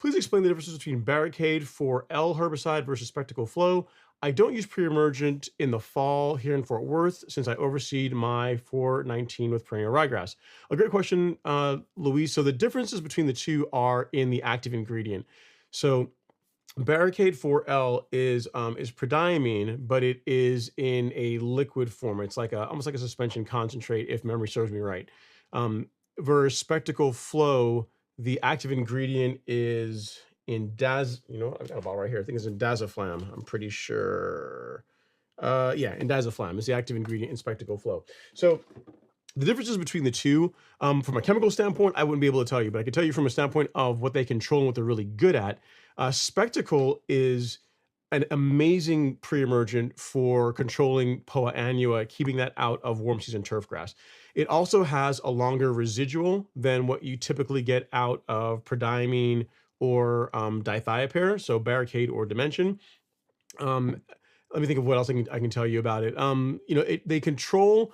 Please explain the differences between Barricade 4L herbicide versus Spectacle Flow. I don't use pre-emergent in the fall here in Fort Worth since I overseed my 419 with perennial ryegrass. A great question, Louise. So the differences between the two are in the active ingredient. So Barricade 4L is prodiamine, but it is in a liquid form. It's like a almost like a suspension concentrate, if memory serves me right. Um, Versus Spectacle Flow, the active ingredient is I've got a bottle right here. I think it's indaziflam. I'm pretty sure. Yeah, indaziflam is the active ingredient in Spectacle Flow. So the differences between the two, from a chemical standpoint, I wouldn't be able to tell you, but I can tell you from a standpoint of what they control and what they're really good at. Spectacle is an amazing pre-emergent for controlling Poa annua, keeping that out of warm season turf grass. It also has a longer residual than what you typically get out of prodiamine or dithiopyr, so Barricade or Dimension. Um, Let me think of what else I can tell you about it. They control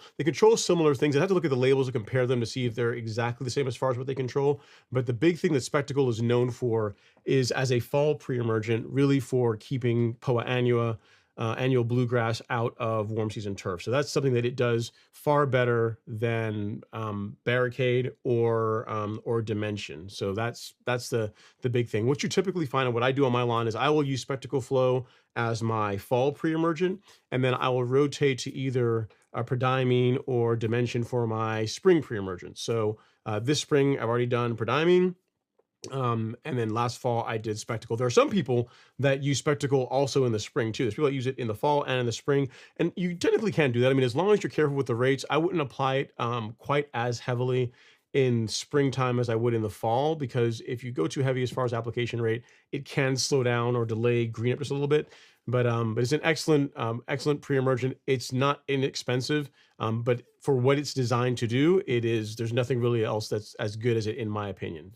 similar things. I have to look at the labels and compare them to see if they're exactly the same as far as what they control. But the big thing that Spectacle is known for is as a fall pre-emergent, really for keeping Poa annua, annual bluegrass out of warm season turf. So that's something that it does far better than Barricade or Dimension. So that's the big thing. What you typically find and what I do on my lawn is I will use Spectacle Flow as my fall pre-emergent, and then I will rotate to either prodiamine or Dimension for my spring pre-emergent. So this spring I've already done prodiamine, and then last fall I did Spectacle. There are some people that use Spectacle also in the spring too. There's people that use it in the fall and in the spring, and you technically can do that. I mean, as long as you're careful with the rates, I wouldn't apply it quite as heavily in springtime as I would in the fall, because if you go too heavy as far as application rate, it can slow down or delay green up just a little bit. But it's an excellent pre-emergent. It's not inexpensive, but for what it's designed to do, it is. There's nothing really else that's as good as it, in my opinion.